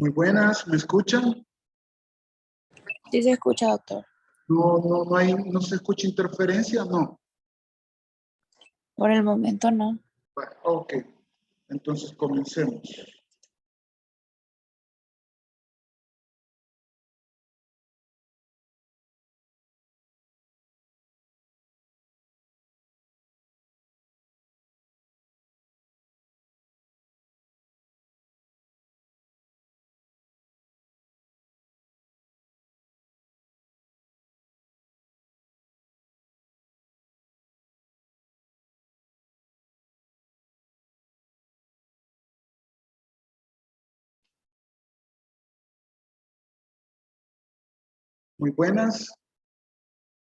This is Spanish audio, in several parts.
Muy buenas, ¿me escuchan? Sí se escucha, doctor. No se escucha interferencia, no. Por el momento no. Bueno, ok, entonces comencemos. Muy buenas,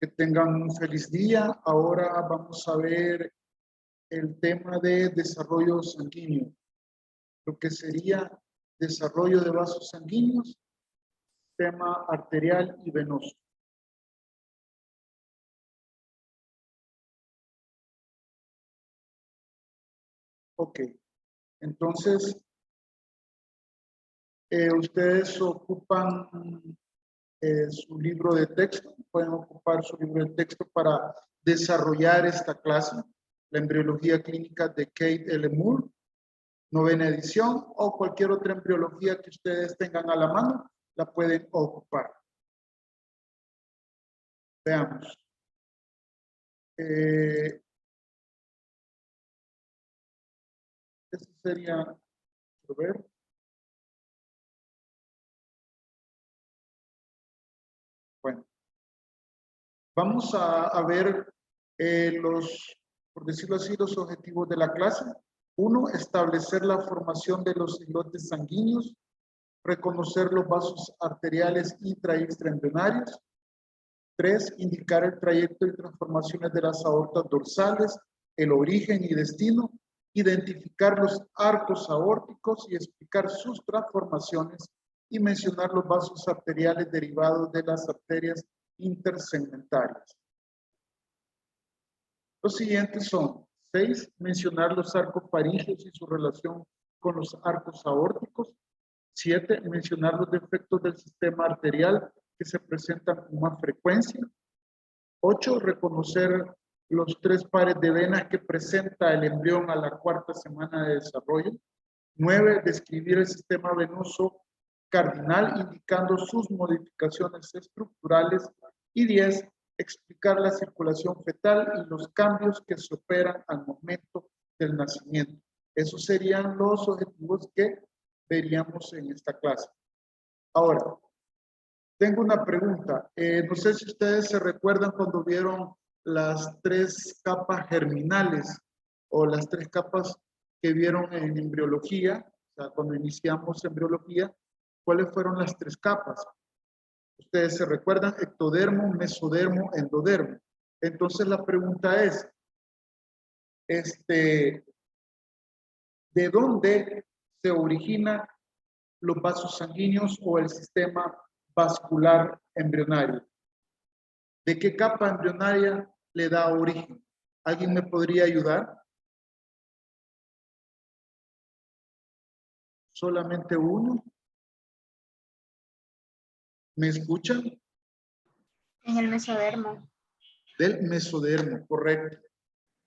que tengan un feliz día. Ahora vamos a ver el tema de desarrollo sanguíneo, lo que sería desarrollo de vasos sanguíneos, sistema arterial y venoso. Ok, entonces ustedes ocupan su libro de texto, pueden ocupar su libro de texto para desarrollar esta clase, la embriología clínica de Kate L. Moore, 9ª edición, o cualquier otra embriología que ustedes tengan a la mano, la pueden ocupar. Veamos. Esto sería, a ver. Bueno, vamos a ver por decirlo así, los objetivos de la clase. 1, establecer la formación de los islotes sanguíneos, reconocer los vasos arteriales intra y extraembrionarios. 3, indicar el trayecto y transformaciones de las aortas dorsales, el origen y destino, identificar los arcos aórticos y explicar sus transformaciones y mencionar los vasos arteriales derivados de las arterias intersegmentarias. Los siguientes son 6, mencionar los arcos faringeos y su relación con los arcos aórticos. 7, mencionar los defectos del sistema arterial que se presentan con más frecuencia. 8, reconocer los 3 pares de venas que presenta el embrión a la 4ª semana de desarrollo. 9, describir el sistema venoso cardinal indicando sus modificaciones estructurales. Y 10, explicar la circulación fetal y los cambios que se operan al momento del nacimiento. Esos serían los objetivos que veríamos en esta clase. Ahora, tengo una pregunta. No sé si ustedes se recuerdan cuando vieron las 3 capas germinales o las 3 capas que vieron en embriología, o sea, cuando iniciamos embriología, ¿cuáles fueron las 3 capas? Ustedes se recuerdan: ectodermo, mesodermo, endodermo. Entonces la pregunta es, ¿de dónde se originan los vasos sanguíneos o el sistema vascular embrionario? ¿De qué capa embrionaria le da origen? ¿Alguien me podría ayudar? Solamente uno. ¿Me escuchan? En el mesodermo. Del mesodermo, correcto.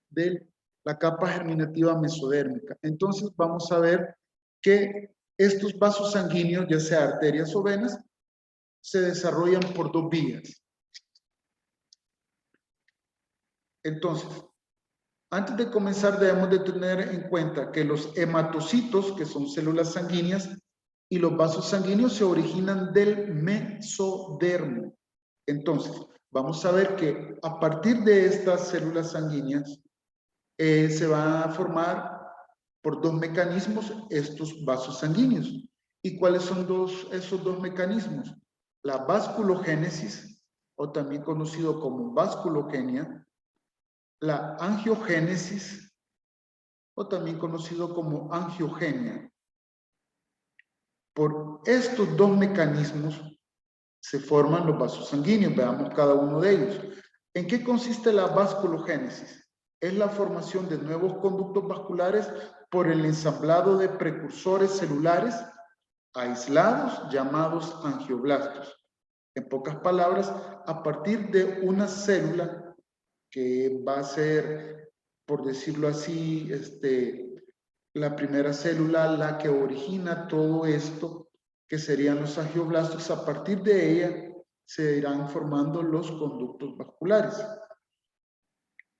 De la capa germinativa mesodérmica. Entonces vamos a ver que estos vasos sanguíneos, ya sea arterias o venas, se desarrollan por 2 vías. Entonces, antes de comenzar debemos de tener en cuenta que los hematocitos, que son células sanguíneas, y los vasos sanguíneos se originan del mesodermo. Entonces, vamos a ver que a partir de estas células sanguíneas se van a formar por 2 mecanismos estos vasos sanguíneos. ¿Y cuáles son esos 2 mecanismos? La vasculogénesis, o también conocido como vasculogenia, la angiogénesis, o también conocido como angiogenia. Por estos 2 mecanismos se forman los vasos sanguíneos. Veamos cada uno de ellos. ¿En qué consiste la vasculogénesis? Es la formación de nuevos conductos vasculares por el ensamblado de precursores celulares aislados llamados angioblastos. En pocas palabras, a partir de una célula que va a ser, por decirlo así, la primera célula, la que origina todo esto, que serían los angioblastos, a partir de ella se irán formando los conductos vasculares.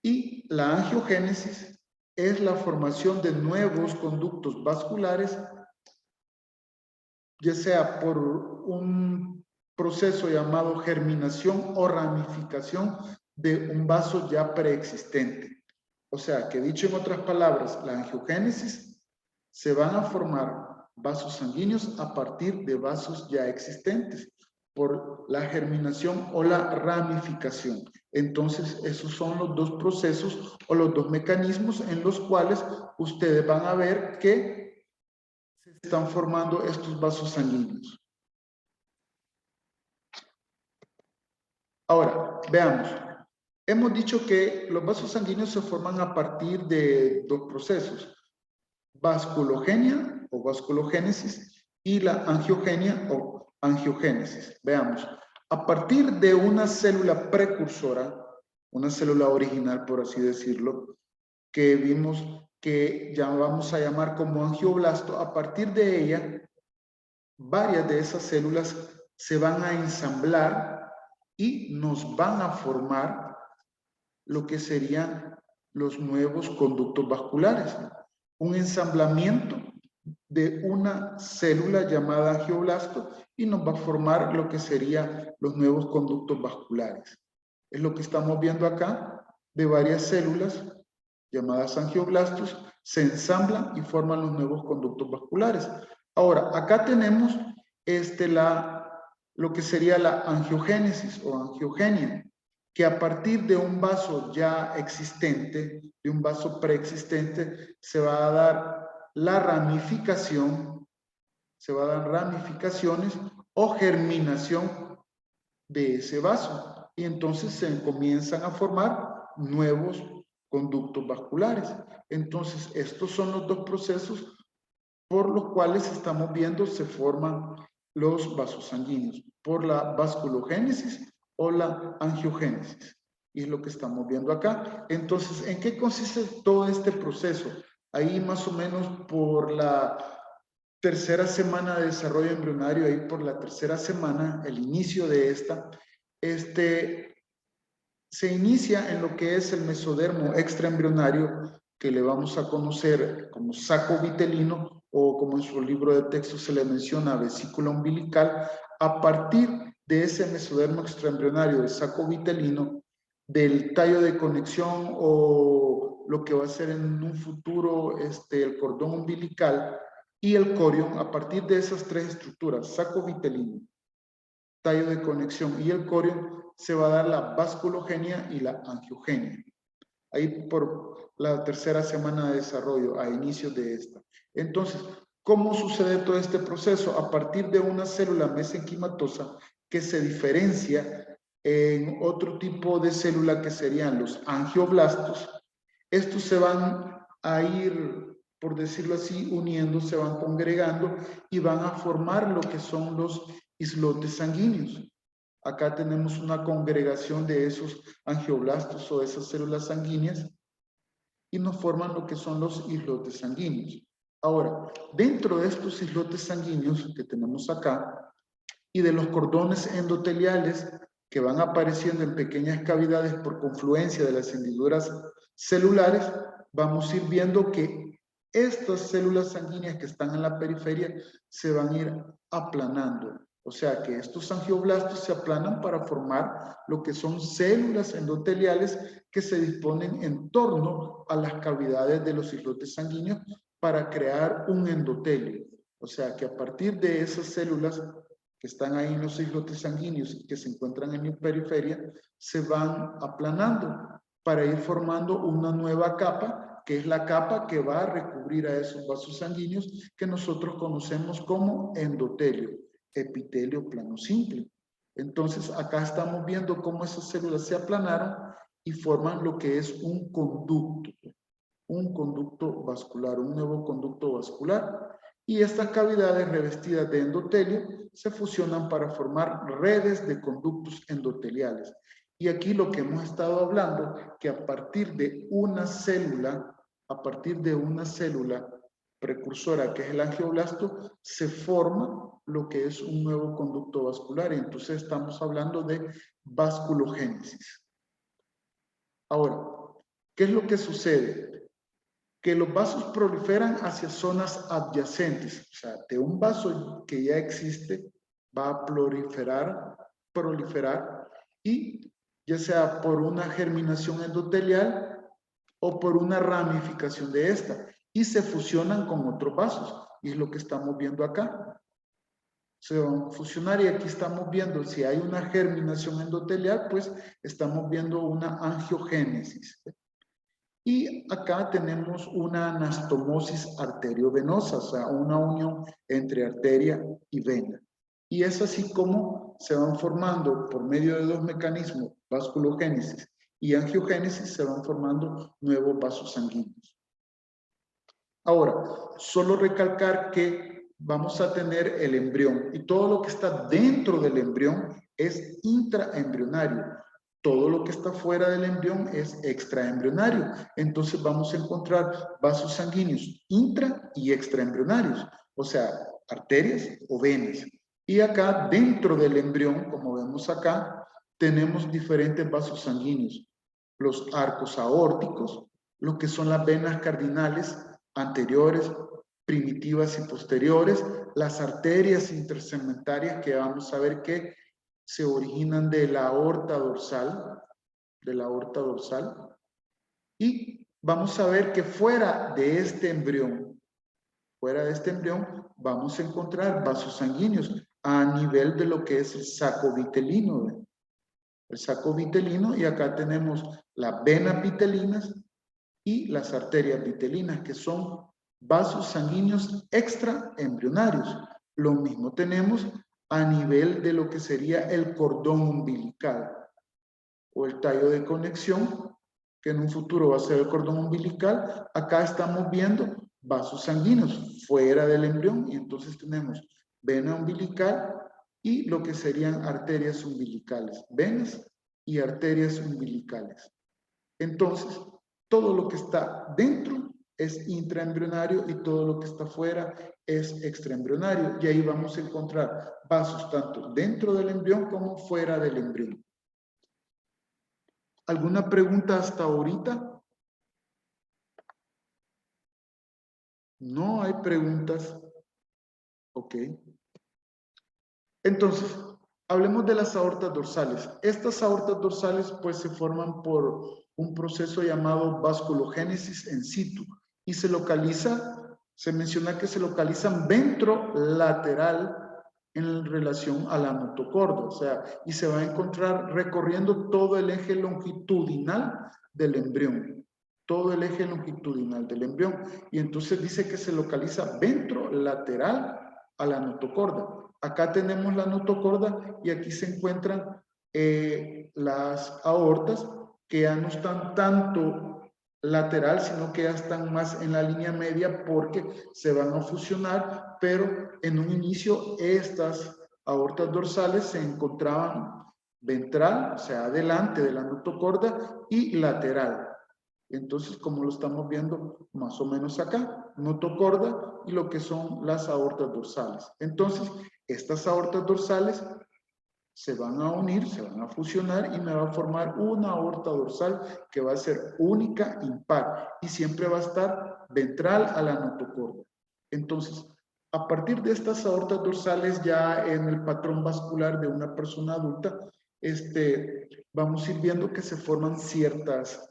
Y la angiogénesis es la formación de nuevos conductos vasculares, ya sea por un proceso llamado germinación o ramificación de un vaso ya preexistente. O sea, que dicho en otras palabras, la angiogénesis se van a formar vasos sanguíneos a partir de vasos ya existentes por la germinación o la ramificación. Entonces, esos son los dos procesos o los dos mecanismos en los cuales ustedes van a ver que se están formando estos vasos sanguíneos. Ahora, veamos. Hemos dicho que los vasos sanguíneos se forman a partir de dos procesos: vasculogenia o vasculogénesis y la angiogenia o angiogénesis. Veamos. A partir de una célula precursora, una célula original, por así decirlo, que vimos que ya vamos a llamar como angioblasto, a partir de ella, varias de esas células se van a ensamblar y nos van a formar lo que serían los nuevos conductos vasculares. Un ensamblamiento de una célula llamada angioblasto y nos va a formar lo que serían los nuevos conductos vasculares. Es lo que estamos viendo acá, de varias células llamadas angioblastos, se ensamblan y forman los nuevos conductos vasculares. Ahora, acá tenemos lo que sería la angiogénesis o angiogenia, que a partir de un vaso ya existente, de un vaso preexistente, se va a dar la ramificación, se va a dar ramificaciones o germinación de ese vaso. Y entonces se comienzan a formar nuevos conductos vasculares. Entonces, estos son los dos procesos por los cuales estamos viendo se forman los vasos sanguíneos, por la vasculogénesis o la angiogénesis. Y es lo que estamos viendo acá. Entonces, ¿en qué consiste todo este proceso? Ahí más o menos por la tercera semana de desarrollo embrionario, ahí por la tercera semana, el inicio de esta, se inicia en lo que es el mesodermo extraembrionario, que le vamos a conocer como saco vitelino, o como en su libro de texto se le menciona, vesícula umbilical. A partir de ese mesodermo extraembrionario del saco vitelino, del tallo de conexión o lo que va a ser en un futuro el cordón umbilical y el corión, a partir de esas tres estructuras, saco vitelino, tallo de conexión y el corión, se va a dar la vasculogenia y la angiogenia. Ahí por la tercera semana de desarrollo, a inicios de esta. Entonces, ¿cómo sucede todo este proceso? A partir de una célula mesenquimatosa que se diferencia en otro tipo de célula que serían los angioblastos. Estos se van a ir, por decirlo así, uniendo, se van congregando y van a formar lo que son los islotes sanguíneos. Acá tenemos una congregación de esos angioblastos o esas células sanguíneas y nos forman lo que son los islotes sanguíneos. Ahora, dentro de estos islotes sanguíneos que tenemos acá y de los cordones endoteliales que van apareciendo en pequeñas cavidades por confluencia de las hendiduras celulares, vamos a ir viendo que estas células sanguíneas que están en la periferia se van a ir aplanando. O sea que estos angioblastos se aplanan para formar lo que son células endoteliales que se disponen en torno a las cavidades de los islotes sanguíneos para crear un endotelio. O sea que a partir de esas células que están ahí en los islotes sanguíneos y que se encuentran en mi periferia, se van aplanando para ir formando una nueva capa, que es la capa que va a recubrir a esos vasos sanguíneos que nosotros conocemos como endotelio, epitelio plano simple. Entonces, acá estamos viendo cómo esas células se aplanaron y forman lo que es un conducto vascular, un nuevo conducto vascular. Y estas cavidades revestidas de endotelio se fusionan para formar redes de conductos endoteliales. Y aquí lo que hemos estado hablando, que a partir de una célula precursora, que es el angioblasto, se forma lo que es un nuevo conducto vascular. Y entonces estamos hablando de vasculogénesis. Ahora, ¿qué es lo que sucede? Que los vasos proliferan hacia zonas adyacentes. O sea, de un vaso que ya existe, va a proliferar, y ya sea por una germinación endotelial o por una ramificación de esta, y se fusionan con otros vasos, y es lo que estamos viendo acá. Se van a fusionar y aquí estamos viendo, si hay una germinación endotelial, pues estamos viendo una angiogénesis. Y acá tenemos una anastomosis arteriovenosa, o sea, una unión entre arteria y vena. Y es así como se van formando, por medio de dos mecanismos, vasculogénesis y angiogénesis, se van formando nuevos vasos sanguíneos. Ahora, solo recalcar que vamos a tener el embrión y todo lo que está dentro del embrión es intraembrionario. Todo lo que está fuera del embrión es extraembrionario. Entonces vamos a encontrar vasos sanguíneos intra y extraembrionarios, o sea, arterias o venas. Y acá dentro del embrión, como vemos acá, tenemos diferentes vasos sanguíneos. Los arcos aórticos, lo que son las venas cardinales anteriores, primitivas y posteriores, las arterias intersegmentarias que vamos a ver que se originan de la aorta dorsal, y vamos a ver que fuera de este embrión, vamos a encontrar vasos sanguíneos a nivel de lo que es el saco vitelino. El saco vitelino, y acá tenemos las venas vitelinas y las arterias vitelinas, que son vasos sanguíneos extraembrionarios. Lo mismo tenemos a nivel de lo que sería el cordón umbilical o el tallo de conexión, que en un futuro va a ser el cordón umbilical. Acá estamos viendo vasos sanguíneos fuera del embrión, y entonces tenemos vena umbilical y lo que serían arterias umbilicales, venas y arterias umbilicales. Entonces, todo lo que está dentro es intraembrionario y todo lo que está fuera es extraembrionario. Y ahí vamos a encontrar vasos tanto dentro del embrión como fuera del embrión. ¿Alguna pregunta hasta ahorita? No hay preguntas. Ok. Entonces, hablemos de las aortas dorsales. Estas aortas dorsales pues se forman por un proceso llamado vasculogénesis in situ y se menciona que se localizan ventrolateral en relación a la notocorda, o sea, y se va a encontrar recorriendo todo el eje longitudinal del embrión, y entonces dice que se localiza ventrolateral a la notocorda. Acá tenemos la notocorda y aquí se encuentran las aortas que ya no están tanto lateral, sino que ya están más en la línea media porque se van a fusionar, pero en un inicio estas aortas dorsales se encontraban ventral, o sea, adelante de la notocorda, y lateral. Entonces, como lo estamos viendo más o menos acá, notocorda y lo que son las aortas dorsales. Entonces, estas aortas dorsales se van a unir, se van a fusionar y me va a formar una aorta dorsal que va a ser única, impar, y siempre va a estar ventral a la notocorda. Entonces, a partir de estas aortas dorsales, ya en el patrón vascular de una persona adulta, vamos a ir viendo que se forman ciertas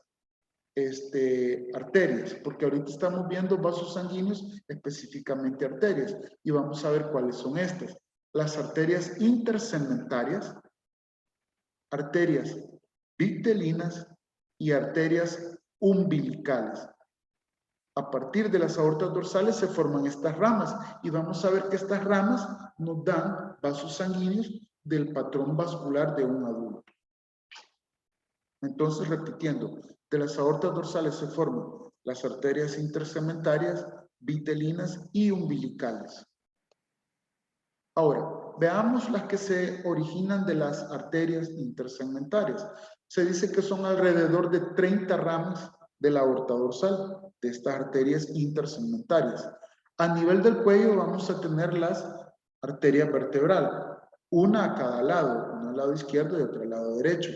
arterias, porque ahorita estamos viendo vasos sanguíneos, específicamente arterias, y vamos a ver cuáles son estas. Las arterias intersegmentarias, arterias vitelinas y arterias umbilicales. A partir de las aortas dorsales se forman estas ramas y vamos a ver que estas ramas nos dan vasos sanguíneos del patrón vascular de un adulto. Entonces, repitiendo, de las aortas dorsales se forman las arterias intersegmentarias, vitelinas y umbilicales. Ahora, veamos las que se originan de las arterias intersegmentarias. Se dice que son alrededor de 30 ramas de la aorta dorsal, de estas arterias intersegmentarias. A nivel del cuello vamos a tener las arterias vertebrales, una a cada lado, una al lado izquierdo y otra al lado derecho.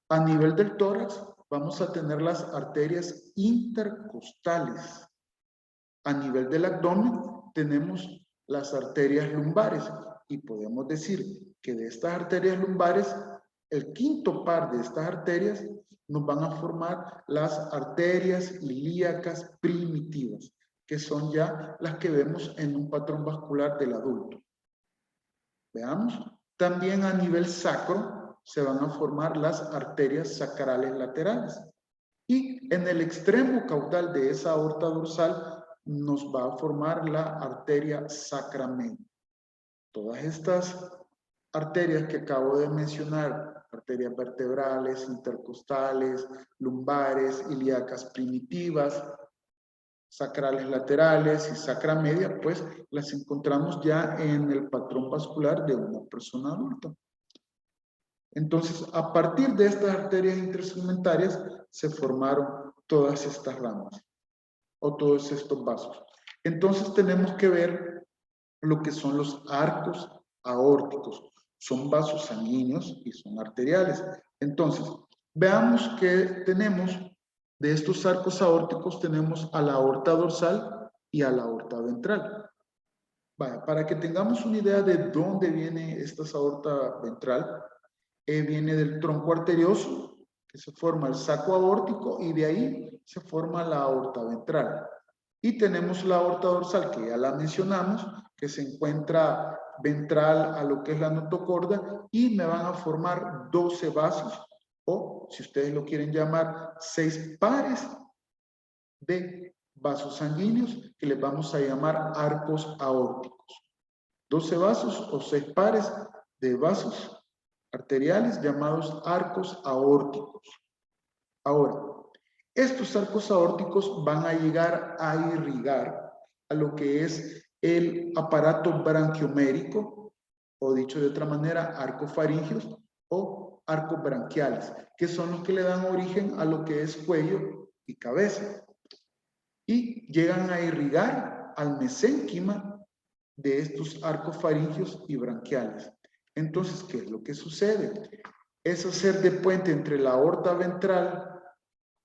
A nivel del tórax vamos a tener las arterias intercostales. A nivel del abdomen tenemos las arterias lumbares y podemos decir que de estas arterias lumbares, el quinto par de estas arterias nos van a formar las arterias ilíacas primitivas, que son ya las que vemos en un patrón vascular del adulto. Veamos, también a nivel sacro se van a formar las arterias sacrales laterales. Y en el extremo caudal de esa aorta dorsal nos va a formar la arteria sacra media. Todas estas arterias que acabo de mencionar, arterias vertebrales, intercostales, lumbares, ilíacas primitivas, sacrales laterales y sacra media, pues las encontramos ya en el patrón vascular de una persona adulta. Entonces, a partir de estas arterias intersegmentarias se formaron todas estas ramas o todos estos vasos. Entonces tenemos que ver lo que son los arcos aórticos. Son vasos sanguíneos y son arteriales. Entonces, veamos que tenemos de estos arcos aórticos, tenemos a la aorta dorsal y a la aorta ventral. Vaya, para que tengamos una idea de dónde viene esta aorta ventral, viene del tronco arterioso, que se forma el saco aórtico y de ahí se forma la aorta ventral. Y tenemos la aorta dorsal, que ya la mencionamos, que se encuentra ventral a lo que es la notocorda y me van a formar 12 vasos o, si ustedes lo quieren llamar, 6 pares de vasos sanguíneos que les vamos a llamar arcos aórticos. 12 vasos o 6 pares de vasos arteriales llamados arcos aórticos. Ahora, estos arcos aórticos van a llegar a irrigar a lo que es el aparato branquiomérico, o dicho de otra manera, arcos faringios o arcos branquiales, que son los que le dan origen a lo que es cuello y cabeza. Y llegan a irrigar al mesénquima de estos arcos faringios y branquiales. Entonces, ¿qué es lo que sucede? Es hacer de puente entre la aorta ventral,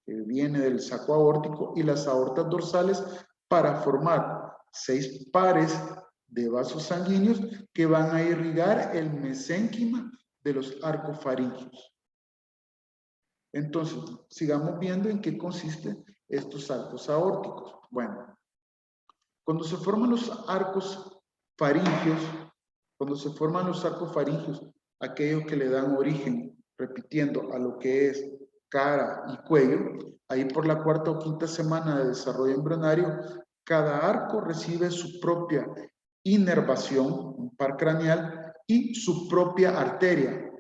que viene del saco aórtico, y las aortas dorsales para formar 6 pares de vasos sanguíneos que van a irrigar el mesénquima de los arcos faringios. Entonces, sigamos viendo en qué consisten estos arcos aórticos. Bueno, cuando se forman los arcos faringios, aquellos que le dan origen, repitiendo, a lo que es cara y cuello, ahí por la 4ª o 5ª semana de desarrollo embrionario, cada arco recibe su propia inervación, un par craneal, y su propia arteria.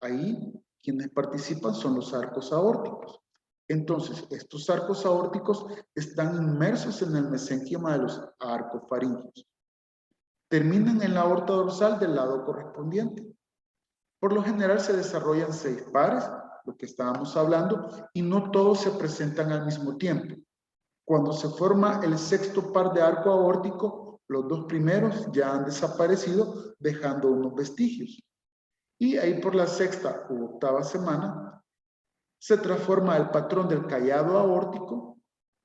Ahí quienes participan son los arcos aórticos. Entonces, estos arcos aórticos están inmersos en el mesénquima de los arcos faringios. Terminan en la aorta dorsal del lado correspondiente. Por lo general se desarrollan 6 pares, lo que estábamos hablando, y no todos se presentan al mismo tiempo. Cuando se forma el 6º par de arco aórtico, los 2 primeros ya han desaparecido, dejando unos vestigios. Y ahí por la 6ª u 8ª semana, se transforma el patrón del callado aórtico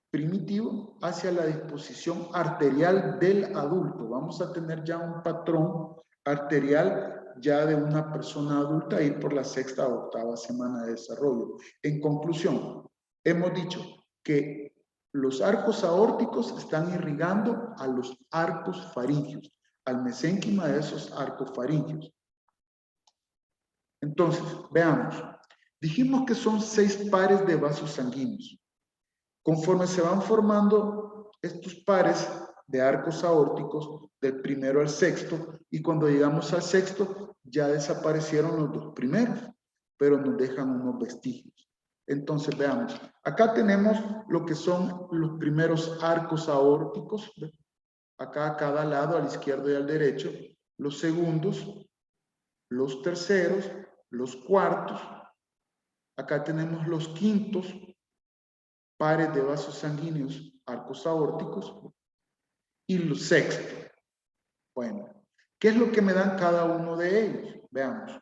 primitivo hacia la disposición arterial del adulto. Vamos a tener ya un patrón arterial ya de una persona adulta ahí por la 6ª o 8ª semana de desarrollo. En conclusión, hemos dicho que los arcos aórticos están irrigando a los arcos faringios, al mesénquima de esos arcos faringios. Entonces, veamos. Dijimos que son 6 pares de vasos sanguíneos. Conforme se van formando estos pares de arcos aórticos, del primero al 6º, y cuando llegamos al 6º, ya desaparecieron los 2 primeros, pero nos dejan unos vestigios. Entonces, veamos. Acá tenemos lo que son los primeros arcos aórticos. Acá a cada lado, al izquierdo y al derecho. Los segundos, los terceros, los cuartos. Acá tenemos los quintos, pares de vasos sanguíneos, arcos aórticos. Y los sextos. Bueno, ¿qué es lo que me dan cada uno de ellos? Veamos.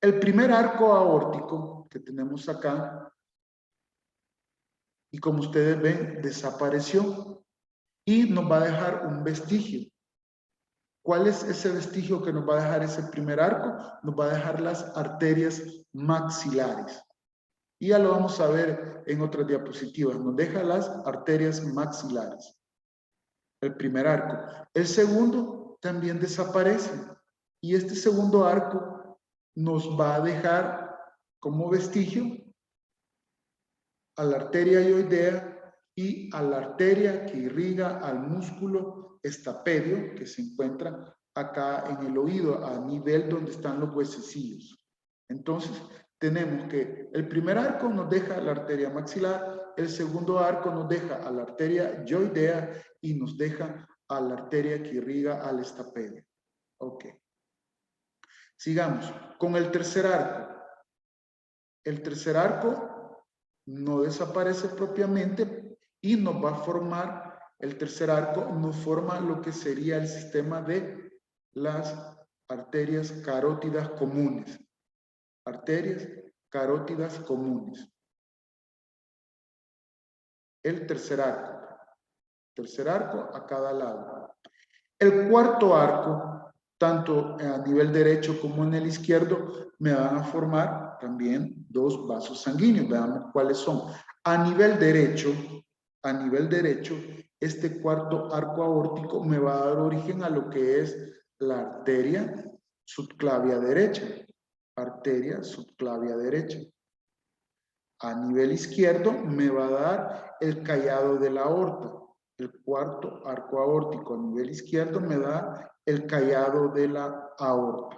El primer arco aórtico que tenemos acá, y como ustedes ven, desapareció y nos va a dejar un vestigio. ¿Cuál es ese vestigio que nos va a dejar ese primer arco? Nos va a dejar las arterias maxilares. Y ya lo vamos a ver en otras diapositivas. Nos deja las arterias maxilares. El primer arco. El segundo también desaparece. Y este segundo arco nos va a dejar como vestigio a la arteria ioidea y a la arteria que irriga al músculo estapedio que se encuentra acá en el oído a nivel donde están los huesecillos. Entonces tenemos que el primer arco nos deja la arteria maxilar, el segundo arco nos deja a la arteria ioidea y nos deja a la arteria que irriga al estapedio. Ok. Sigamos con el tercer arco. El tercer arco no desaparece propiamente y nos va a formar, el tercer arco nos forma lo que sería el sistema de las arterias carótidas comunes. Arterias carótidas comunes. El tercer arco. Tercer arco a cada lado. El cuarto arco, tanto a nivel derecho como en el izquierdo, me van a formar también dos vasos sanguíneos. Veamos cuáles son. A nivel derecho, este cuarto arco aórtico me va a dar origen a lo que es la arteria subclavia derecha. Arteria subclavia derecha. A nivel izquierdo me va a dar el callado de la aorta. El cuarto arco aórtico a nivel izquierdo me da el callado de la aorta.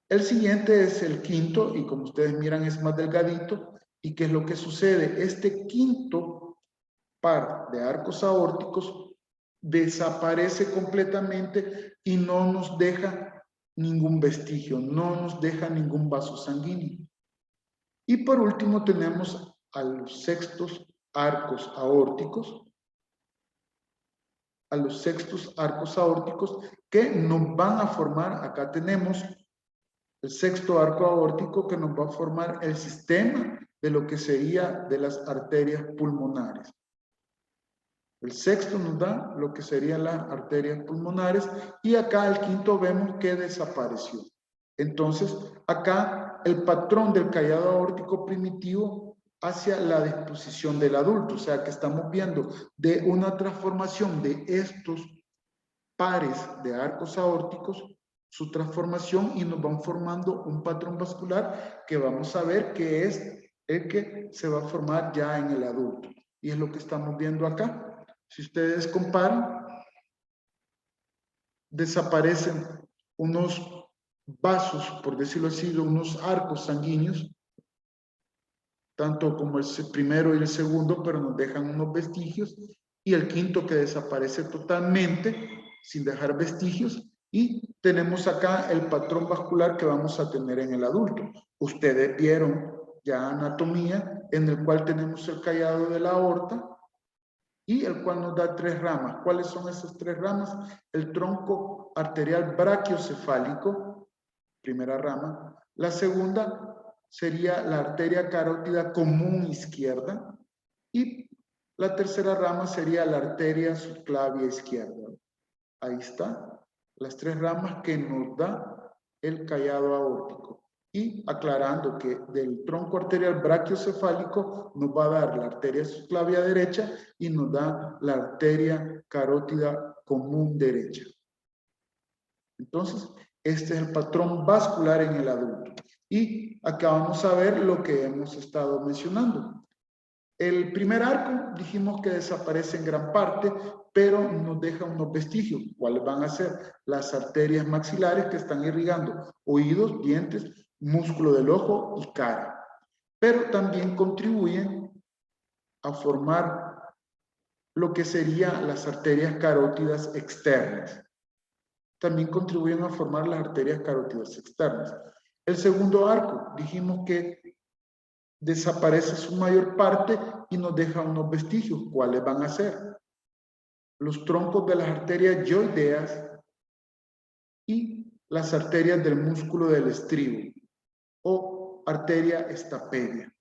El siguiente es el quinto y como ustedes miran es más delgadito. ¿Y qué es lo que sucede? Este quinto par de arcos aórticos desaparece completamente y no nos deja ningún vestigio, no nos deja ningún vaso sanguíneo. Y por último tenemos a los sextos arcos aórticos, que nos van a formar, acá tenemos el sexto arco aórtico que nos va a formar el sistema de lo que sería de las arterias pulmonares. El sexto nos da lo que serían las arterias pulmonares y acá el quinto vemos que desapareció. Entonces, acá el patrón del callado aórtico primitivo hacia la disposición del adulto, o sea que estamos viendo de una transformación de estos pares de arcos aórticos, su transformación y nos van formando un patrón vascular que vamos a ver que es el que se va a formar ya en el adulto. Y es lo que estamos viendo acá. Si ustedes comparan, desaparecen unos vasos, por decirlo así, unos arcos sanguíneos, tanto como el primero y el segundo, pero nos dejan unos vestigios, y el quinto que desaparece totalmente, sin dejar vestigios, y tenemos acá el patrón vascular que vamos a tener en el adulto. Ustedes vieron ya anatomía, en el cual tenemos el callado de la aorta, y el cual nos da tres ramas. ¿Cuáles son esas tres ramas? El tronco arterial brachiocefálico, primera rama. La segunda sería la arteria carótida común izquierda. Y la tercera rama sería la arteria subclavia izquierda. Ahí está. Las tres ramas que nos da el callado aórtico. Y aclarando que del tronco arterial brachiocefálico nos va a dar la arteria subclavia derecha y nos da la arteria carótida común derecha. Entonces, este es el patrón vascular en el adulto. Y acá vamos a ver lo que hemos estado mencionando. El primer arco dijimos que desaparece en gran parte, pero nos deja unos vestigios. ¿Cuáles van a ser? Las arterias maxilares que están irrigando oídos, dientes, músculo del ojo y cara. pero también contribuyen a formar lo que serían las arterias carótidas externas. También contribuyen a formar las arterias carótidas externas. El segundo arco, dijimos que desaparece su mayor parte y nos deja unos vestigios. ¿Cuáles van a ser? Los troncos de las arterias yoideas y las arterias del músculo del estribo o arteria estapedia.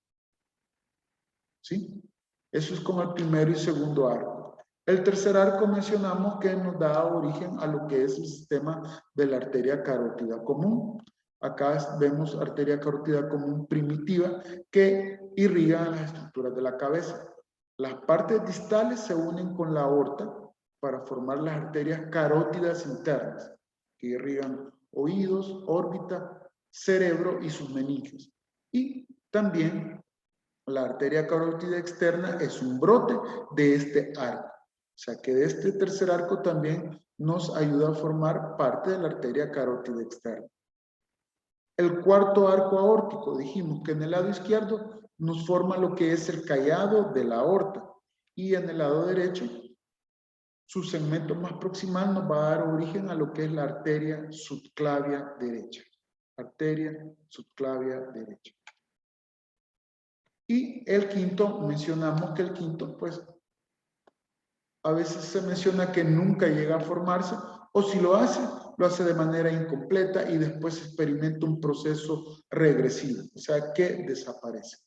¿Sí? Eso es como el primero y segundo arco. El tercer arco mencionamos que nos da origen a lo que es el sistema de la arteria carótida común. Acá vemos arteria carótida común primitiva que irriga las estructuras de la cabeza. Las partes distales se unen con la aorta para formar las arterias carótidas internas que irrigan oídos, órbita, cerebro y sus meninges. Y también la arteria carótida externa es un brote de este arco. O sea que de este tercer arco también nos ayuda a formar parte de la arteria carótida externa. El cuarto arco aórtico, dijimos que en el lado izquierdo nos forma lo que es el callado de la aorta y en el lado derecho su segmento más proximal nos va a dar origen a lo que es la arteria subclavia derecha. Arteria subclavia derecha. Y el quinto, mencionamos que el quinto, pues, a veces se menciona que nunca llega a formarse, o si lo hace de manera incompleta y después experimenta un proceso regresivo, o sea, que desaparece.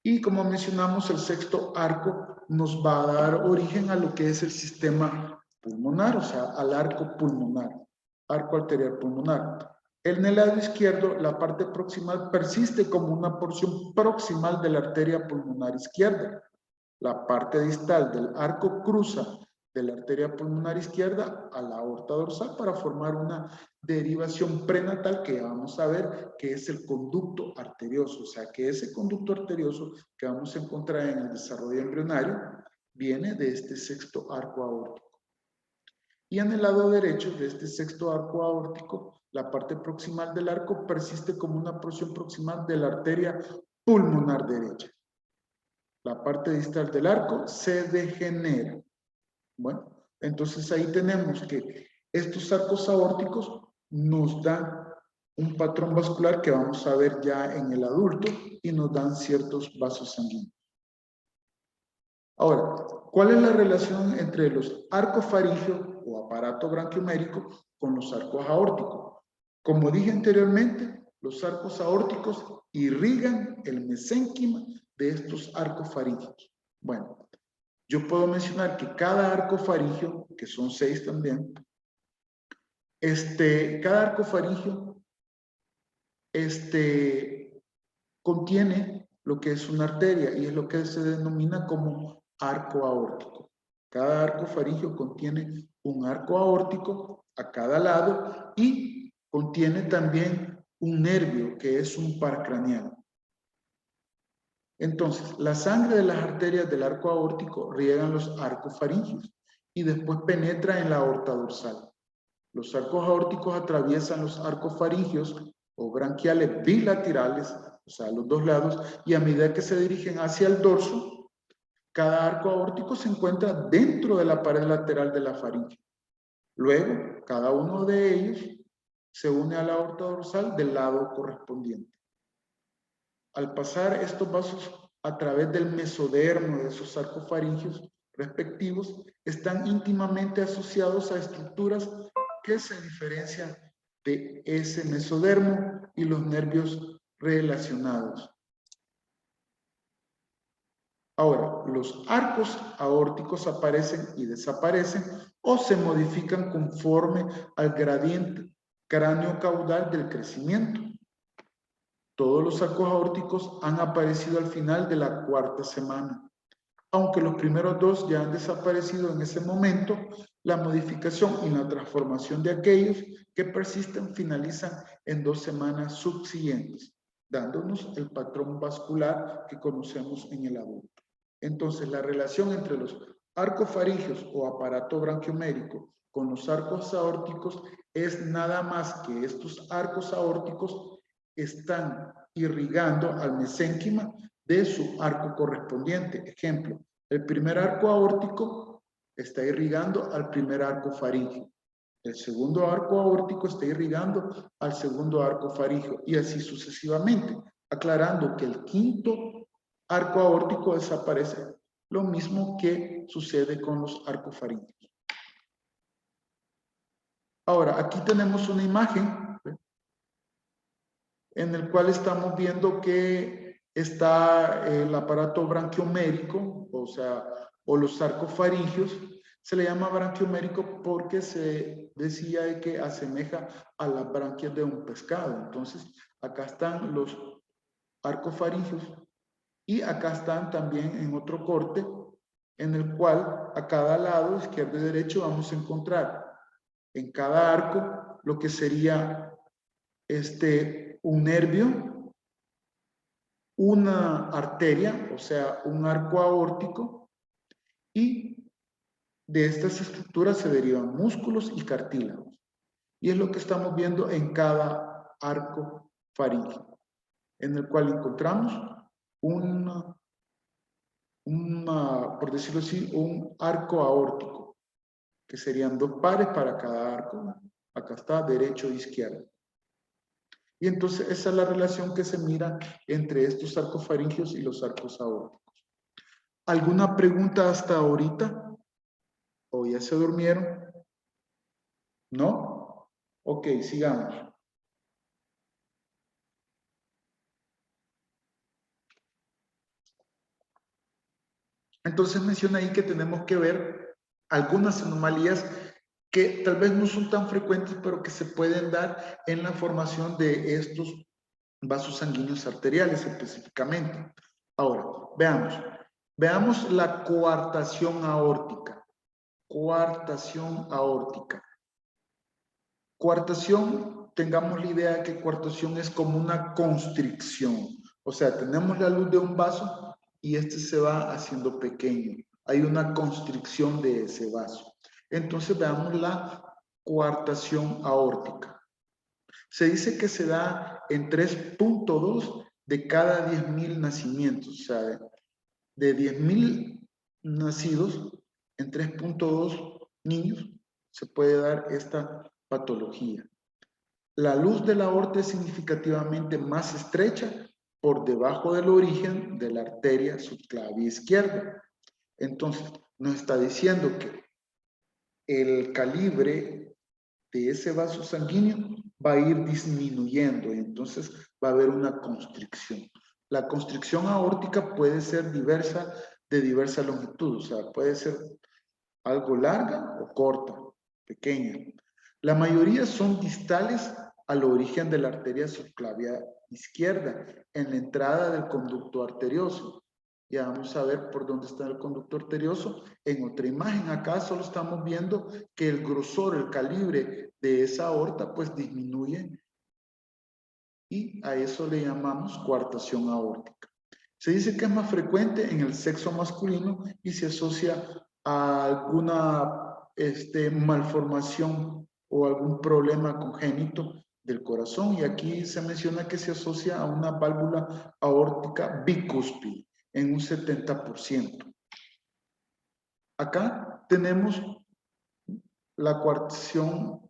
Y como mencionamos, el sexto arco nos va a dar origen a lo que es el sistema pulmonar, o sea, al arco pulmonar, arco arterial pulmonar. En el lado izquierdo, la parte proximal persiste como una porción proximal de la arteria pulmonar izquierda. La parte distal del arco cruza de la arteria pulmonar izquierda a la aorta dorsal para formar una derivación prenatal que vamos a ver que es el conducto arterioso. O sea, que ese conducto arterioso que vamos a encontrar en el desarrollo embrionario viene de este sexto arco aórtico. Y en el lado derecho de este sexto arco aórtico, la parte proximal del arco persiste como una porción proximal de la arteria pulmonar derecha. La parte distal del arco se degenera. Bueno, entonces ahí tenemos que estos arcos aórticos nos dan un patrón vascular que vamos a ver ya en el adulto y nos dan ciertos vasos sanguíneos. Ahora, ¿cuál es la relación entre los arcos faringeos o aparato branquiomérico con los arcos aórticos? Como dije anteriormente, los arcos aórticos irrigan el mesénquima de estos arcos faringeos. Bueno, yo puedo mencionar que cada arco faríngeo, que son 6 también, cada arco faríngeo contiene lo que es una arteria y es lo que se denomina como arco aórtico. Cada arco faríngeo contiene un arco aórtico a cada lado y contiene también un nervio que es un paracraneal. Entonces, la sangre de las arterias del arco aórtico riegan los arcos faríngeos y después penetra en la aorta dorsal. Los arcos aórticos atraviesan los arcos faríngeos o branquiales bilaterales, o sea, a los dos lados, y a medida que se dirigen hacia el dorso, cada arco aórtico se encuentra dentro de la pared lateral de la faringe. Luego, cada uno de ellos se une a la aorta dorsal del lado correspondiente. Al pasar estos vasos a través del mesodermo de esos arcos faríngeos respectivos, están íntimamente asociados a estructuras que se diferencian de ese mesodermo y los nervios relacionados. Ahora, los arcos aórticos aparecen y desaparecen o se modifican conforme al gradiente cráneo-caudal del crecimiento. Todos los arcos aórticos han aparecido al final de la 4ª semana. Aunque los primeros 2 ya han desaparecido en ese momento, la modificación y la transformación de aquellos que persisten finalizan en 2 semanas subsiguientes, dándonos el patrón vascular que conocemos en el adulto. Entonces, la relación entre los arcos faríngeos o aparato branquiomérico con los arcos aórticos es nada más que estos arcos aórticos están irrigando al mesénquima de su arco correspondiente. Ejemplo, el primer arco aórtico está irrigando al primer arco faríngeo. El segundo arco aórtico está irrigando al segundo arco faríngeo y así sucesivamente, aclarando que el quinto arco aórtico desaparece, lo mismo que sucede con los arcos faríngeos. Ahora, aquí tenemos una imagen en el cual estamos viendo que está el aparato branquiomérico, o los arcos faríngeos. Se le llama branquiomérico porque se decía que asemeja a las branquias de un pescado. Entonces, acá están los arcos faríngeos y acá están también en otro corte en el cual a cada lado, izquierdo y derecho, vamos a encontrar en cada arco lo que sería un nervio, una arteria, o sea, un arco aórtico, y de estas estructuras se derivan músculos y cartílagos. Y es lo que estamos viendo en cada arco faríngeo, en el cual encontramos por decirlo así, un arco aórtico, que serían 2 pares para cada arco. Acá está, derecho e izquierdo. Y entonces esa es la relación que se mira entre estos arcos faríngeos y los arcos aórticos. ¿Alguna pregunta hasta ahorita? ¿O ya se durmieron? ¿No? Ok, sigamos. Entonces menciona ahí que tenemos que ver algunas anomalías que tal vez no son tan frecuentes, pero que se pueden dar en la formación de estos vasos sanguíneos arteriales específicamente. Ahora, veamos la coartación aórtica. Coartación aórtica. Coartación, tengamos la idea de que coartación es como una constricción. O sea, tenemos la luz de un vaso y este se va haciendo pequeño. Hay una constricción de ese vaso. Entonces veamos la coartación aórtica. Se dice que se da en 3.2 de cada 10.000 nacimientos. O sea, de 10.000 nacidos, en 3.2 niños se puede dar esta patología. La luz de la aorta es significativamente más estrecha por debajo del origen de la arteria subclavia izquierda. Entonces, nos está diciendo que el calibre de ese vaso sanguíneo va a ir disminuyendo y entonces va a haber una constricción. La constricción aórtica puede ser de diversa longitud, o sea, puede ser algo larga o corta, pequeña. La mayoría son distales al origen de la arteria subclavia izquierda, en la entrada del conducto arterioso. Ya vamos a ver por dónde está el conducto arterioso en otra imagen. Acá solo estamos viendo que el grosor, el calibre de esa aorta, pues disminuye y a eso le llamamos coartación aórtica. Se dice que es más frecuente en el sexo masculino y se asocia a alguna malformación o algún problema congénito del corazón, y aquí se menciona que se asocia a una válvula aórtica bicúspide en un 70%. Acá tenemos la coartación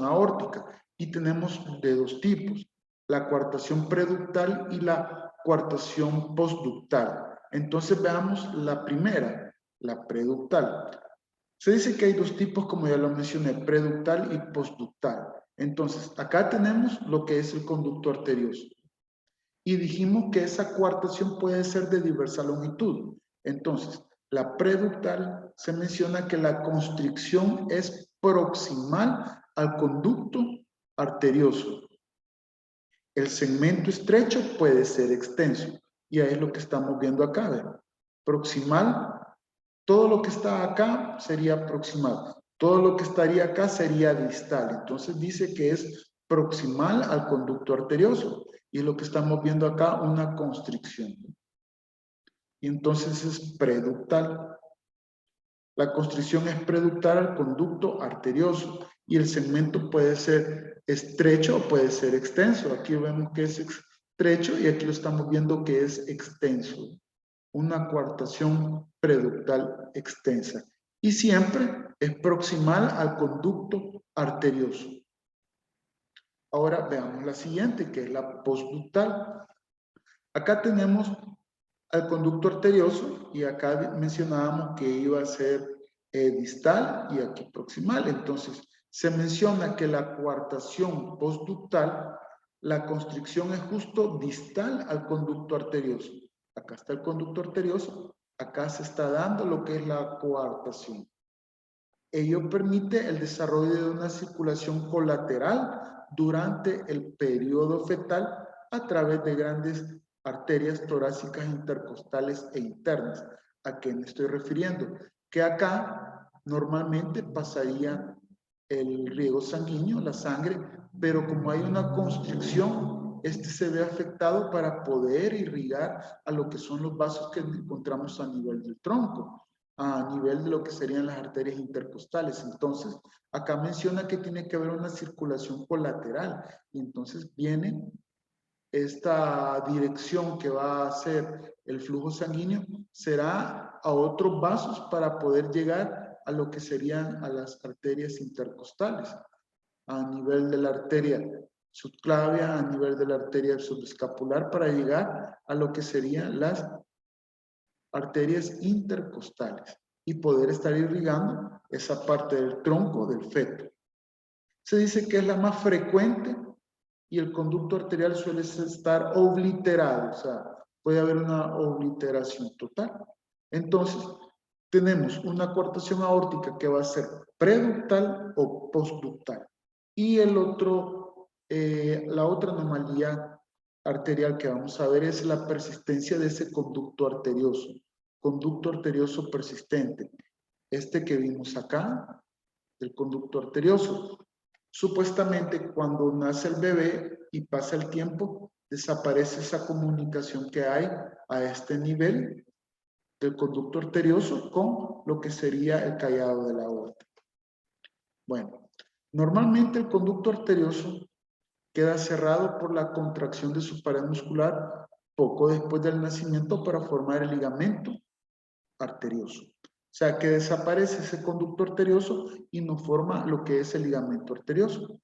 aórtica y tenemos de 2 tipos, la coartación preductal y la coartación postductal. Entonces veamos la primera, la preductal. Se dice que hay 2 tipos, como ya lo mencioné, preductal y postductal. Entonces, acá tenemos lo que es el conducto arterioso. Y dijimos que esa coartación puede ser de diversa longitud. Entonces, la preductal se menciona que la constricción es proximal al conducto arterioso. El segmento estrecho puede ser extenso. Y ahí es lo que estamos viendo acá. ¿Ven? Proximal. Todo lo que está acá sería proximal. Todo lo que estaría acá sería distal. Entonces dice que es proximal al conducto arterioso. Y lo que estamos viendo acá, una constricción. Y entonces es preductal. La constricción es preductal al conducto arterioso. Y el segmento puede ser estrecho o puede ser extenso. Aquí vemos que es trecho y aquí lo estamos viendo que es extenso. Una coartación preductal extensa. Y siempre es proximal al conducto arterioso. Ahora veamos la siguiente, que es la postductal. Acá tenemos al conducto arterioso y acá mencionábamos que iba a ser distal y aquí proximal. Entonces, se menciona que la coartación postductal, la constricción es justo distal al conducto arterioso. Acá está el conducto arterioso, acá se está dando lo que es la coartación. Ello permite el desarrollo de una circulación colateral durante el periodo fetal a través de grandes arterias torácicas intercostales e internas. ¿A qué me estoy refiriendo? Que acá normalmente pasaría el riego sanguíneo, la sangre, pero como hay una constricción, este se ve afectado para poder irrigar a lo que son los vasos que encontramos a nivel del tronco, a nivel de lo que serían las arterias intercostales. Entonces, acá menciona que tiene que haber una circulación colateral y entonces viene esta dirección que va a hacer el flujo sanguíneo será a otros vasos para poder llegar a lo que serían a las arterias intercostales, a nivel de la arteria subclavia, a nivel de la arteria subescapular, para llegar a lo que serían las arterias intercostales y poder estar irrigando esa parte del tronco del feto. Se dice que es la más frecuente y el conducto arterial suele estar obliterado, o sea, puede haber una obliteración total. Entonces, tenemos una coartación aórtica que va a ser preductal o postductal. Y el otro, la otra anomalía arterial que vamos a ver es la persistencia de ese conducto arterioso persistente. Este que vimos acá, el conducto arterioso. Supuestamente cuando nace el bebé y pasa el tiempo, desaparece esa comunicación que hay a este nivel del conducto arterioso con lo que sería el callado de la aorta. Bueno, normalmente el conducto arterioso queda cerrado por la contracción de su pared muscular poco después del nacimiento para formar el ligamento arterioso. O sea, que desaparece ese conducto arterioso y no forma lo que es el ligamento arterioso.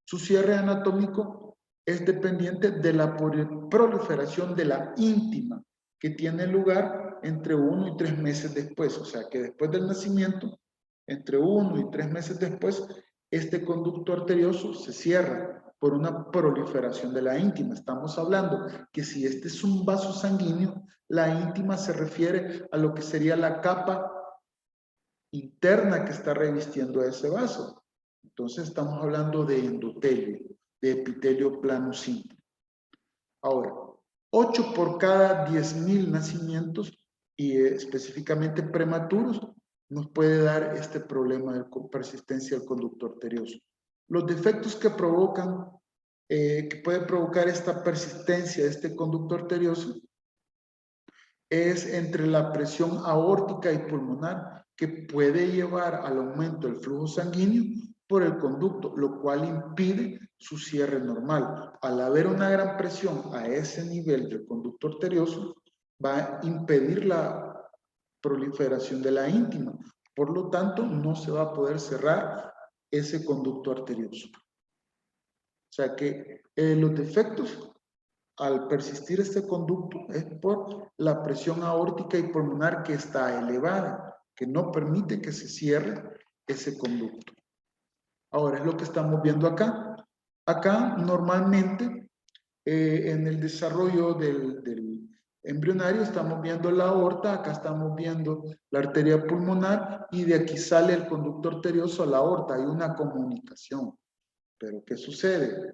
Su cierre anatómico es dependiente de la proliferación de la íntima que tiene lugar entre 1 y 3 meses después. O sea, que después del nacimiento, entre 1 y 3 meses después, este conducto arterioso se cierra por una proliferación de la íntima. Estamos hablando que si este es un vaso sanguíneo, la íntima se refiere a lo que sería la capa interna que está revistiendo ese vaso. Entonces estamos hablando de endotelio, de epitelio plano simple. Ahora, 8 por cada 10,000 nacimientos y específicamente prematuros nos puede dar este problema de persistencia del conducto arterioso. Los defectos que provocan, que puede provocar esta persistencia de este conducto arterioso es entre la presión aórtica y pulmonar que puede llevar al aumento del flujo sanguíneo por el conducto, lo cual impide su cierre normal. Al haber una gran presión a ese nivel del conducto arterioso, va a impedir la proliferación de la íntima. Por lo tanto, no se va a poder cerrar ese conducto arterioso. O sea que los defectos al persistir este conducto es por la presión aórtica y pulmonar que está elevada, que no permite que se cierre ese conducto. Ahora es lo que estamos viendo acá. Acá normalmente en el desarrollo del embrionario estamos viendo la aorta, acá estamos viendo la arteria pulmonar y de aquí sale el conducto arterioso a la aorta. Hay una comunicación. Pero ¿qué sucede?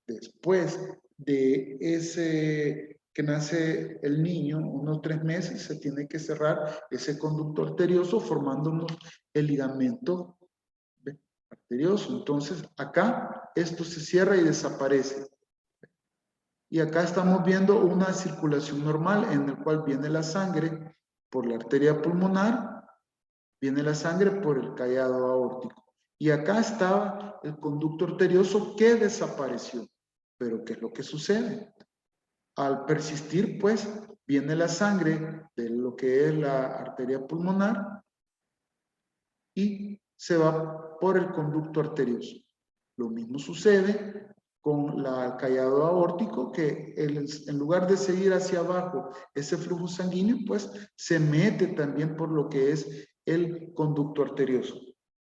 Después de ese que nace el niño, unos 3 meses, se tiene que cerrar ese conducto arterioso formándonos el ligamento arterioso. Entonces, acá esto se cierra y desaparece. Y acá estamos viendo una circulación normal en la cual viene la sangre por la arteria pulmonar, viene la sangre por el callado aórtico. Y acá estaba el conducto arterioso que desapareció. Pero ¿qué es lo que sucede? Al persistir, pues, viene la sangre de lo que es la arteria pulmonar y se va por el conducto arterioso. Lo mismo sucede con el callado aórtico, que en lugar de seguir hacia abajo ese flujo sanguíneo, pues se mete también por lo que es el conducto arterioso.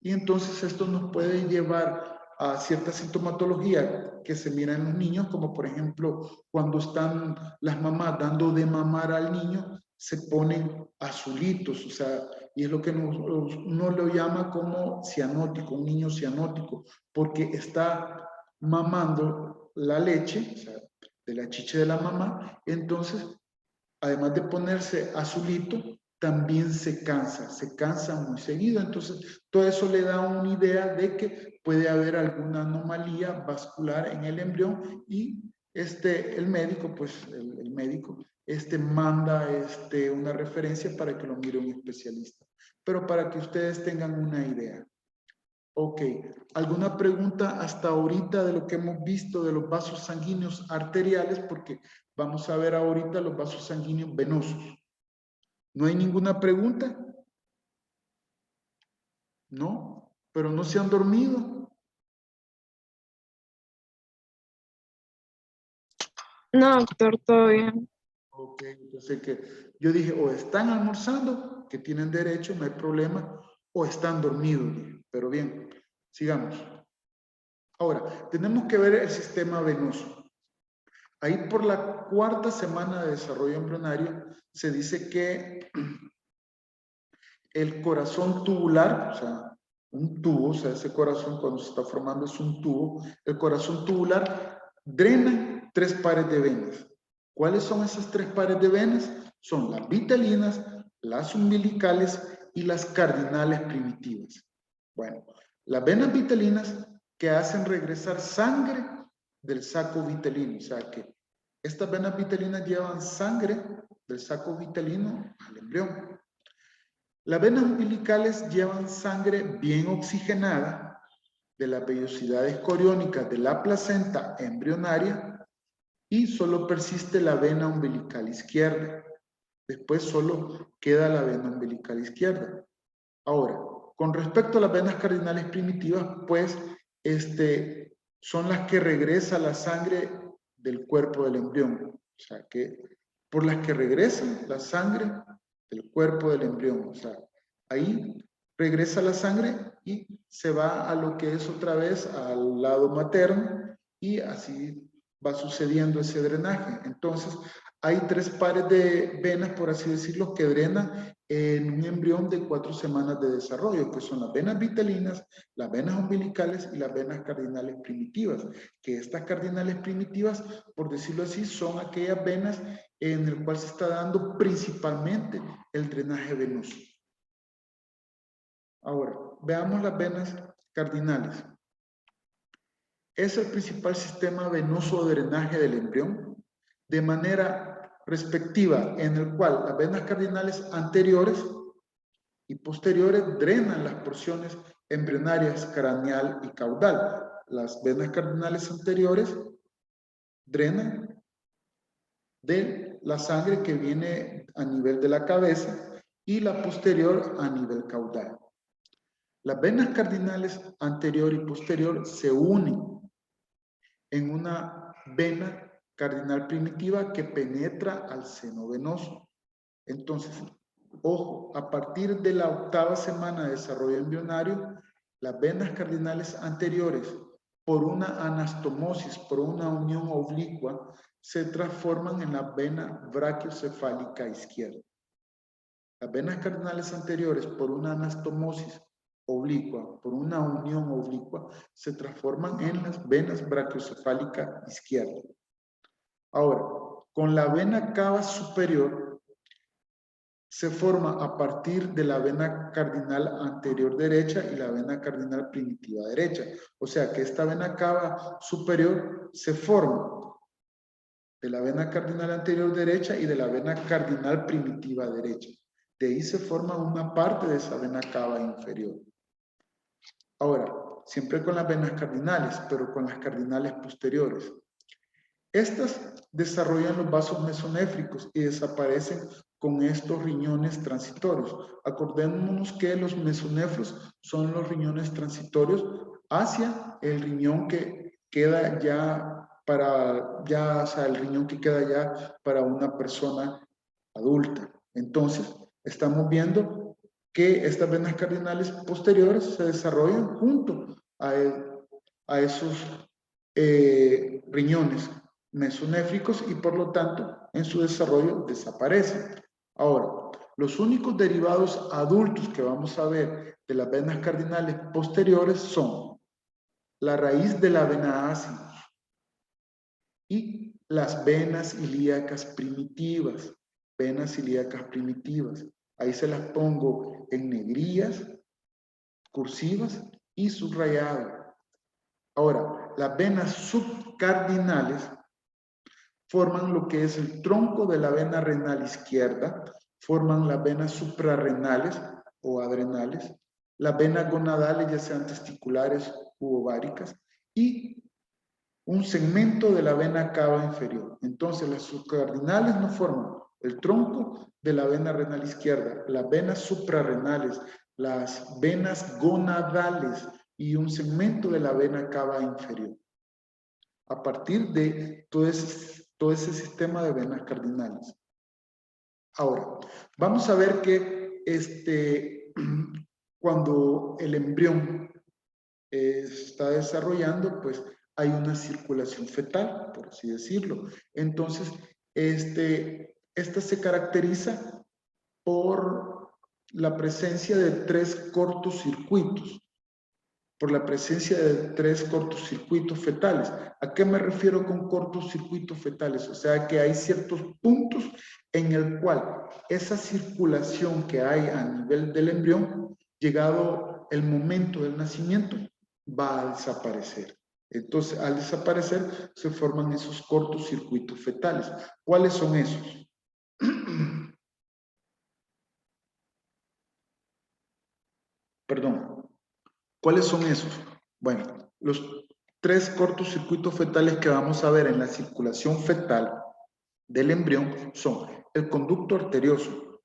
Y entonces esto nos puede llevar a cierta sintomatología que se mira en los niños, como por ejemplo cuando están las mamás dando de mamar al niño, se ponen azulitos, o sea, y es lo que uno lo llama como cianótico, un niño cianótico, porque está mamando la leche, o sea, de la chicha de la mamá, entonces, además de ponerse azulito, también se cansa muy seguido, entonces todo eso le da una idea de que puede haber alguna anomalía vascular en el embrión y el médico, pues el médico, manda una referencia para que lo mire un especialista, pero para que ustedes tengan una idea. Ok, ¿alguna pregunta hasta ahorita de lo que hemos visto de los vasos sanguíneos arteriales? Porque vamos a ver ahorita los vasos sanguíneos venosos. ¿No hay ninguna pregunta? ¿No? ¿Pero no se han dormido? No, doctor, todo bien. Ok, entonces que yo dije, o están almorzando, que tienen derecho, no hay problema, o están dormidos, dije. Pero bien, sigamos. Ahora, tenemos que ver el sistema venoso. Ahí por la 4ª semana de desarrollo embrionario se dice que el corazón tubular, o sea, un tubo, o sea, ese corazón cuando se está formando es un tubo, el corazón tubular drena 3 pares de venas. ¿Cuáles son esas 3 pares de venas? Son las vitelinas, las umbilicales y las cardinales primitivas. Bueno, las venas vitelinas que hacen regresar sangre del saco vitelino, o sea que estas venas vitelinas llevan sangre del saco vitelino al embrión. Las venas umbilicales llevan sangre bien oxigenada de las vellosidades coriónicas de la placenta embrionaria y solo persiste la vena umbilical izquierda. Después solo queda la vena umbilical izquierda. Ahora, con respecto a las venas cardinales primitivas, pues son las que regresa la sangre del cuerpo del embrión. O sea, que por las que regresa la sangre del cuerpo del embrión. O sea, ahí regresa la sangre y se va a lo que es otra vez al lado materno y así va sucediendo ese drenaje. Entonces, hay 3 pares de venas, por así decirlo, que drenan en un embrión de 4 semanas de desarrollo, que son las venas vitelinas, las venas umbilicales y las venas cardinales primitivas. Que estas cardinales primitivas, por decirlo así, son aquellas venas en el cual se está dando principalmente el drenaje venoso. Ahora, veamos las venas cardinales. Es el principal sistema venoso de drenaje del embrión, de manera respectiva, en el cual las venas cardinales anteriores y posteriores drenan las porciones embrionarias craneal y caudal. Las venas cardinales anteriores drenan de la sangre que viene a nivel de la cabeza y la posterior a nivel caudal. Las venas cardinales anterior y posterior se unen en una vena cardinal primitiva que penetra al seno venoso. Entonces, ojo, a partir de la 8ª semana de desarrollo embrionario, las venas cardinales anteriores, por una anastomosis, por una unión oblicua, se transforman en la vena brachiocefálica izquierda. Las venas cardinales anteriores, por una anastomosis oblicua, por una unión oblicua, se transforman en las venas brachiocefálica izquierda. Ahora, con la vena cava superior, se forma a partir de la vena cardinal anterior derecha y la vena cardinal primitiva derecha. O sea que esta vena cava superior se forma de la vena cardinal anterior derecha y de la vena cardinal primitiva derecha. De ahí se forma una parte de esa vena cava inferior. Ahora, siempre con las venas cardinales, pero con las cardinales posteriores. Estas desarrollan los vasos mesonéfricos y desaparecen con estos riñones transitorios. Acordémonos que los mesonéfros son los riñones transitorios hacia el riñón que queda ya o sea, el riñón que queda ya para una persona adulta. Entonces, estamos viendo que estas venas cardinales posteriores se desarrollan junto a esos riñones mesonéfricos y por lo tanto en su desarrollo desaparecen. Ahora, los únicos derivados adultos que vamos a ver de las venas cardinales posteriores son la raíz de la vena ácida y las venas ilíacas primitivas. Venas ilíacas primitivas. Ahí se las pongo en negrillas, cursivas y subrayadas. Ahora, las venas subcardinales forman lo que es el tronco de la vena renal izquierda, forman las venas suprarrenales o adrenales, las venas gonadales, ya sean testiculares u ováricas, y un segmento de la vena cava inferior. Entonces, las subcardinales no forman el tronco de la vena renal izquierda, las venas suprarrenales, las venas gonadales y un segmento de la vena cava inferior. A partir de todo ese sistema de venas cardinales. Ahora, vamos a ver que cuando el embrión está desarrollando, pues hay una circulación fetal, por así decirlo. Entonces, esta se caracteriza por la presencia de 3 cortocircuitos. Por la presencia de 3 cortocircuitos fetales. ¿A qué me refiero con cortocircuitos fetales? O sea que hay ciertos puntos en el cual esa circulación que hay a nivel del embrión, llegado el momento del nacimiento, va a desaparecer. Entonces, al desaparecer, se forman esos cortocircuitos fetales. ¿Cuáles son esos? Perdón. ¿Cuáles son esos? Bueno, los 3 cortocircuitos fetales que vamos a ver en la circulación fetal del embrión son el conducto arterioso.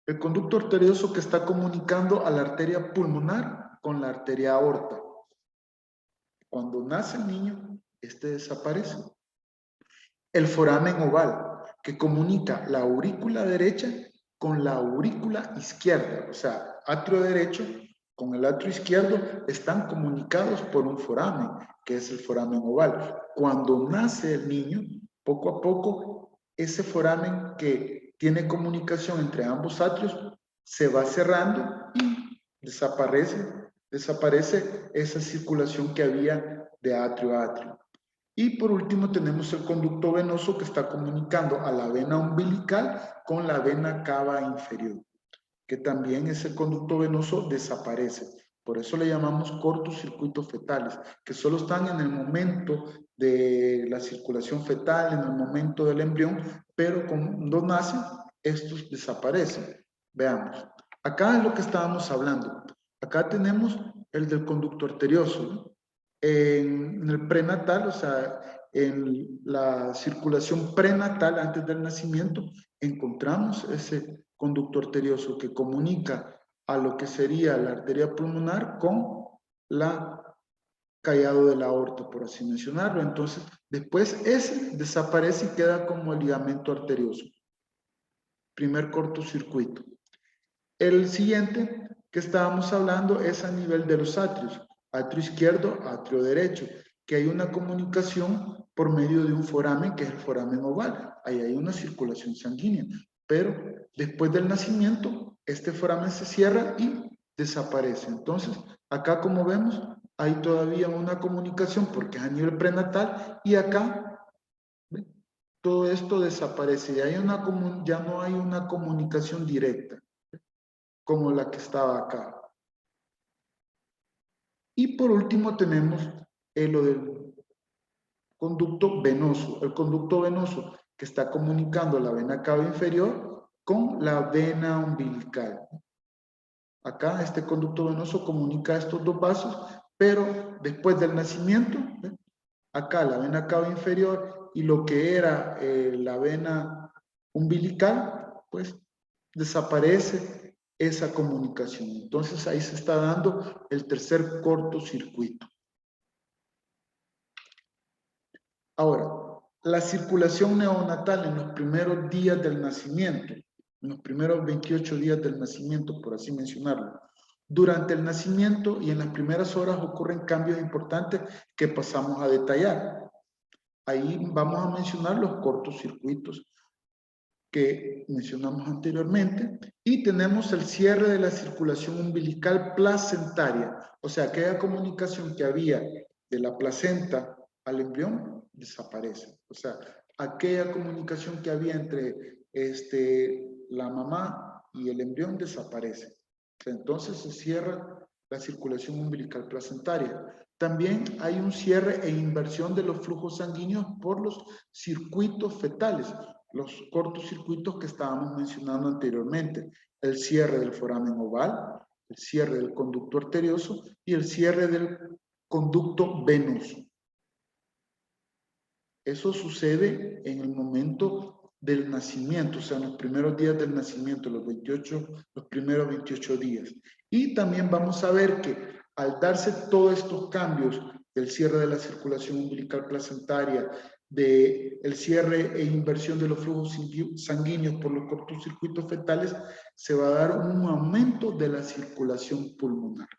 El conducto arterioso que está comunicando a la arteria pulmonar con la arteria aorta. Cuando nace el niño, desaparece. El foramen oval, que comunica la aurícula derecha con la aurícula izquierda, o sea, atrio derecho con el atrio izquierdo están comunicados por un foramen, que es el foramen oval. Cuando nace el niño, poco a poco, ese foramen que tiene comunicación entre ambos atrios se va cerrando y desaparece esa circulación que había de atrio a atrio. Y por último tenemos el conducto venoso que está comunicando a la vena umbilical con la vena cava inferior, que también ese conducto venoso desaparece. Por eso le llamamos cortocircuitos fetales, que solo están en el momento de la circulación fetal, en el momento del embrión, pero cuando nacen, estos desaparecen. Veamos. Acá es lo que estábamos hablando. Acá tenemos el del conducto arterioso, ¿no? En el prenatal, o sea, en la circulación prenatal antes del nacimiento, encontramos ese conducto arterioso que comunica a lo que sería la arteria pulmonar con la callado de la aorta, por así mencionarlo. Entonces, después ese desaparece y queda como el ligamento arterioso. Primer cortocircuito. El siguiente que estábamos hablando es a nivel de los atrios. Atrio izquierdo, atrio derecho, que hay una comunicación por medio de un foramen, que es el foramen oval. Ahí hay una circulación sanguínea. Pero después del nacimiento, este foramen se cierra y desaparece. Entonces, acá como vemos, hay todavía una comunicación porque es a nivel prenatal y acá ¿ve? Todo esto desaparece. Ya no hay una comunicación directa como la que estaba acá. Y por último tenemos lo del conducto venoso. El conducto venoso que está comunicando la vena cava inferior con la vena umbilical. Acá este conducto venoso comunica estos dos vasos, pero después del nacimiento, acá la vena cava inferior y lo que era la vena umbilical, pues desaparece esa comunicación. Entonces ahí se está dando el tercer cortocircuito. Ahora, la circulación neonatal en los primeros días del nacimiento, en los primeros 28 días del nacimiento, por así mencionarlo. Durante el nacimiento y en las primeras horas ocurren cambios importantes que pasamos a detallar. Ahí vamos a mencionar los cortocircuitos que mencionamos anteriormente y tenemos el cierre de la circulación umbilical placentaria, o sea, aquella comunicación que había de la placenta al embrión desaparece, o sea, aquella comunicación que había entre la mamá y el embrión desaparece. Entonces se cierra la circulación umbilical placentaria. También hay un cierre e inversión de los flujos sanguíneos por los circuitos fetales, los cortocircuitos que estábamos mencionando anteriormente, el cierre del foramen oval, el cierre del conducto arterioso y el cierre del conducto venoso. Eso sucede en el momento del nacimiento, o sea, en los primeros días del nacimiento, los primeros 28 días. Y también vamos a ver que al darse todos estos cambios del cierre de la circulación umbilical placentaria, del cierre e inversión de los flujos sanguíneos por los cortocircuitos fetales, se va a dar un aumento de la circulación pulmonar.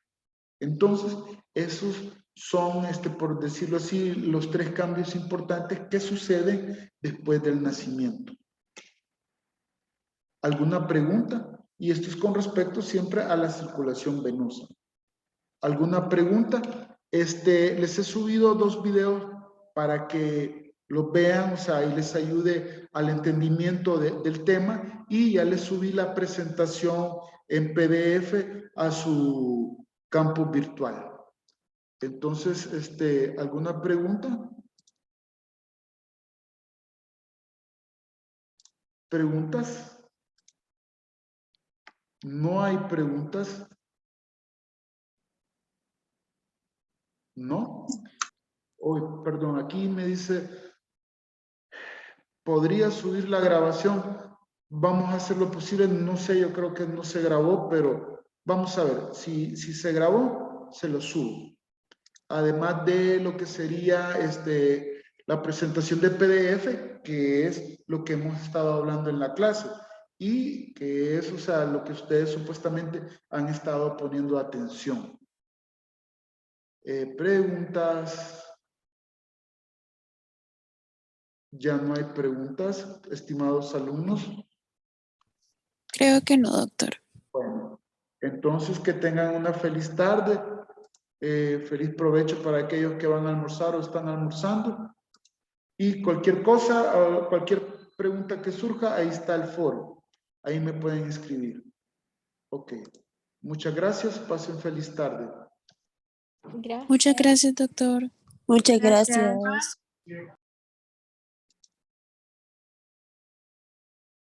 Entonces, esos son, por decirlo así, los tres cambios importantes que suceden después del nacimiento. ¿Alguna pregunta? Y esto es con respecto siempre a la circulación venosa. ¿Alguna pregunta? Les he subido 2 videos para que los vean, o sea, y les ayude al entendimiento del tema, y ya les subí la presentación en PDF a su campus virtual. Entonces, ¿alguna pregunta? ¿Preguntas? ¿No hay preguntas? ¿No? Oh, perdón, aquí me dice, ¿podría subir la grabación? Vamos a hacer lo posible, no sé, yo creo que no se grabó, pero vamos a ver, si se grabó, se lo subo. Además de lo que sería la presentación de PDF, que es lo que hemos estado hablando en la clase, y que es, o sea, lo que ustedes supuestamente han estado poniendo atención. Preguntas. Ya no hay preguntas, estimados alumnos. Creo que no, doctor. Bueno, entonces que tengan una feliz tarde, feliz provecho para aquellos que van a almorzar o están almorzando. Y cualquier cosa, o cualquier pregunta que surja, ahí está el foro. Ahí me pueden escribir. Ok. Muchas gracias. Pasen feliz tarde. Gracias. Muchas gracias, doctor. Muchas Gracias. gracias.